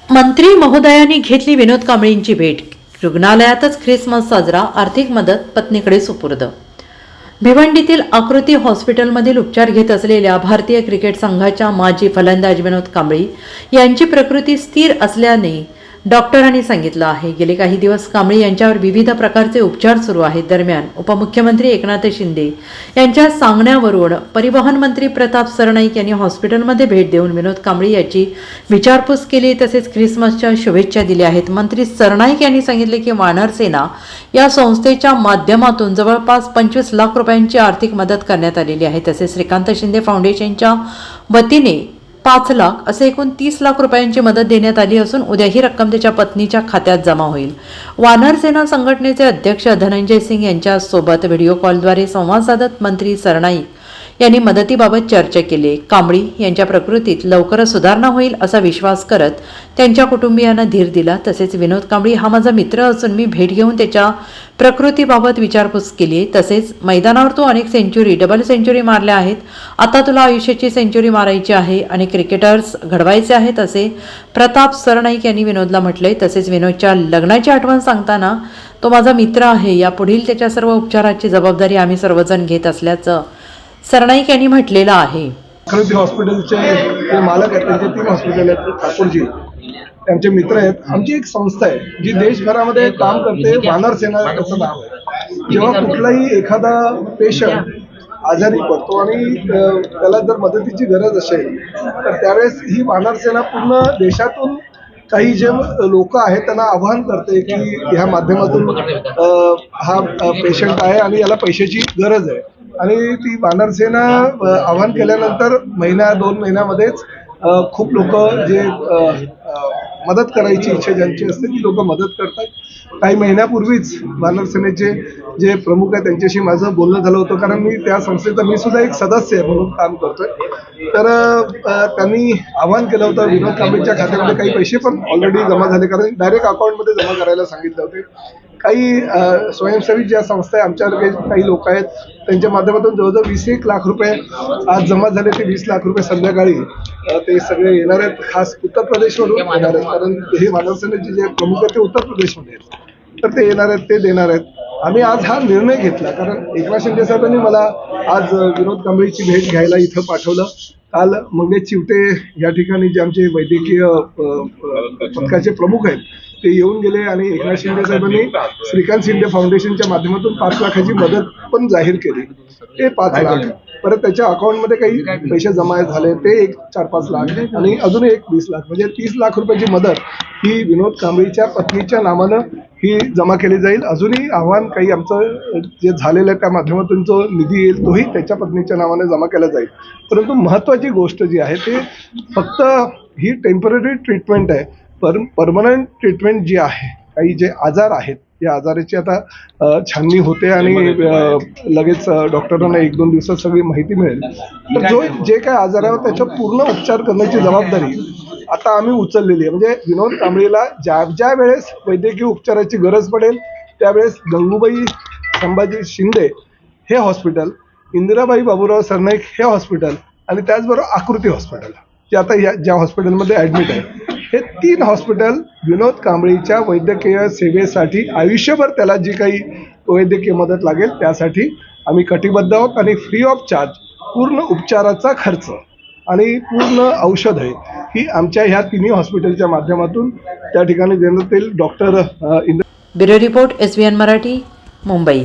मंत्री महोदयांनी घेतली विनोद कांबळींची भेट. रुग्णालयातच ख्रिसमस साजरा, आर्थिक मदत पत्नीकडे सुपूर्द. भिवंडीतील आकृती हॉस्पिटलमधील उपचार घेत असलेल्या भारतीय क्रिकेट संघाच्या माजी फलंदाज विनोद कांबळी यांची प्रकृती स्थिर असल्याने डॉक्टरांनी सांगितलं आहे. गेले काही दिवस कांबळी यांच्यावर विविध प्रकारचे उपचार सुरू आहेत. दरम्यान उपमुख्यमंत्री एकनाथ शिंदे यांच्या सांगण्यावरून परिवहन मंत्री प्रताप सरनाईक यांनी हॉस्पिटलमध्ये भेट देऊन विनोद कांबळी यांची विचारपूस केली, तसेच ख्रिसमसच्या शुभेच्छा दिल्या आहेत. मंत्री सरनाईक यांनी सांगितले की वानर सेना या संस्थेच्या माध्यमातून जवळपास 25 लाख रुपयांची आर्थिक मदत करण्यात आलेली आहे. तसेच श्रीकांत शिंदे फाउंडेशनच्या वतीने 5 लाख असे एकूण 30 लाख रुपयांची मदत देण्यात आली असून उद्या ही रक्कम त्याच्या पत्नीच्या खात्यात जमा होईल. वानर सेना संघटनेचे अध्यक्ष धनंजय सिंग यांच्यासोबत व्हिडिओ कॉलद्वारे संवाद साधत मंत्री सरनाईक यांनी मदतीबाबत चर्चा केली. कांबळी यांच्या प्रकृतीत लवकरच सुधारणा होईल असा विश्वास करत त्यांच्या कुटुंबियांना धीर दिला. तसेच विनोद कांबळी हा माझा मित्र असून मी भेट घेऊन त्याच्या प्रकृतीबाबत विचारपूस केली. तसेच मैदानावर तू अनेक सेंचुरी, डबल सेंचुरी मारल्या आहेत, आता तुला आयुष्याची सेंचुरी मारायची आहे आणि क्रिकेटर्स घडवायचे आहेत असे प्रताप सरनाईक यांनी विनोदला म्हटले. तसेच विनोदच्या लग्नाची आठवण सांगताना तो माझा मित्र आहे, यापुढील त्याच्या सर्व उपचाराची जबाबदारी आम्ही सर्वजण घेत असल्याचं सरनाईक यांनी म्हटलेलं आहे. आकृती हॉस्पिटलचे जे मालक आहेत त्यांचे 3 हॉस्पिटल आहेत. ठाकूरजी त्यांचे मित्र आहेत. आमची एक संस्था आहे जी देशभरामध्ये काम करते. वानर सेना त्याचं नाव आहे. जेव्हा कुठलाही एखादा पेशंट आजारी पडतो आणि त्याला जर मदतीची गरज असेल तर त्यावेळेस ही वानर सेना पूर्ण देशातून काही जे लोक आहेत त्यांना आवाहन करते की ह्या माध्यमातून हा पेशंट आहे आणि याला पैशाची गरज आहे. आणि ती वानर सेना आवाहन केल्यानंतर 1-2 महिन्यामध्येच खूप लोक जे मदत करायची इच्छा ज्यांची असते ती लोक मदत करतात. काही महिन्यापूर्वीच वानर सेनेचे जे प्रमुख आहेत त्यांच्याशी माझं बोलणं झालं होतं, कारण मी त्या संस्थेचा मी सुद्धा एक सदस्य आहे म्हणून काम करतोय. तर त्यांनी आवाहन केलं होतं विनोद कांबळीच्या खात्यामध्ये काही पैसे पण ऑलरेडी जमा झाले, कारण डायरेक्ट अकाउंटमध्ये जमा करायला सांगितले होते. काही स्वयंसेवी ज्या संस्था आहे आमच्याकडे काही लोक आहेत त्यांच्या माध्यमातून जवळजवळ 20-1 लाख रुपये आज जमा झाले. ते 20 लाख रुपये संध्याकाळी ते सगळे येणार आहेत. खास उत्तर प्रदेशवरून येणार आहेत, कारण हे वानर सेनेचे जे प्रमुख आहेत ते उत्तर प्रदेशमध्ये आहेत. तर ते येणार आहेत, ते देणार आहेत. आम्ही आज हा निर्णय घेतला कारण एकनाथ शिंदे साहेबांनी मला आज विनोद कांबळीची भेट घ्यायला इथं पाठवलं. काल मंगेश चिवटे या ठिकाणी जे आमचे वैद्यकीय पथकाचे प्रमुख आहेत ते येऊन गेले आणि एकनाथ शिंदे साहेबांनी श्रीकांत शिंदे फाउंडेशनच्या माध्यमातून 5 लाखाची मदत पण जाहीर केली. ते 5 लाख परत त्याच्या अकाउंटमध्ये काही पैसे जमा झाले, ते एक 4-5 लाख आणि अजून एक 20 लाख म्हणजे 30 लाख रुपयाची मदत ही विनोद कांबळीच्या पत्नीच्या नावानं ही जमा केली जाईल. अजूनही आव्हान काही आमचं जे झालेलं आहे त्या माध्यमातून जो निधी येईल तोही त्याच्या पत्नीच्या नावाने जमा केला जाईल. परंतु महत्त्वाची गोष्ट जी आहे ते फक्त ही टेम्पररी ट्रीटमेंट आहे. परमनंट ट्रीटमेंट जी आहे, काही जे आजार आहेत या आजाराची आता छाननी होते आणि लगेच डॉक्टरांना 1-2 दिवसात सगळी माहिती मिळेल. तर जे काय आजार आहे त्याचा पूर्ण उपचार करण्याची जबाबदारी आता आम्ही उचललेली आहे. म्हणजे विनोद कांबळीला ज्या वेळेस वैद्यकीय उपचाराची गरज पडेल त्यावेळेस गंगूबाई संभाजी शिंदे हे हॉस्पिटल, इंदिराबाई बाबूराव सरनाईक हे हॉस्पिटल आणि त्याचबरोबर आकृती हॉस्पिटल जे आता ज्या हॉस्पिटलमध्ये ॲडमिट आहे, हे 3 हॉस्पिटल विनोद कांबळीच्या वैद्यकीय सेवेसाठी आयुष्यभर त्याला जी काही वैद्यकीय मदत लागेल त्यासाठी आम्ही कटिबद्ध आहोत. आणि फ्री ऑफ चार्ज पूर्ण उपचाराचा खर्च आणि पूर्ण औषधे ही आमच्या ह्या 3 हॉस्पिटलच्या माध्यमातून त्या ठिकाणी देण्यात येईल. Doctor bureau report SBN Marathi, Mumbai.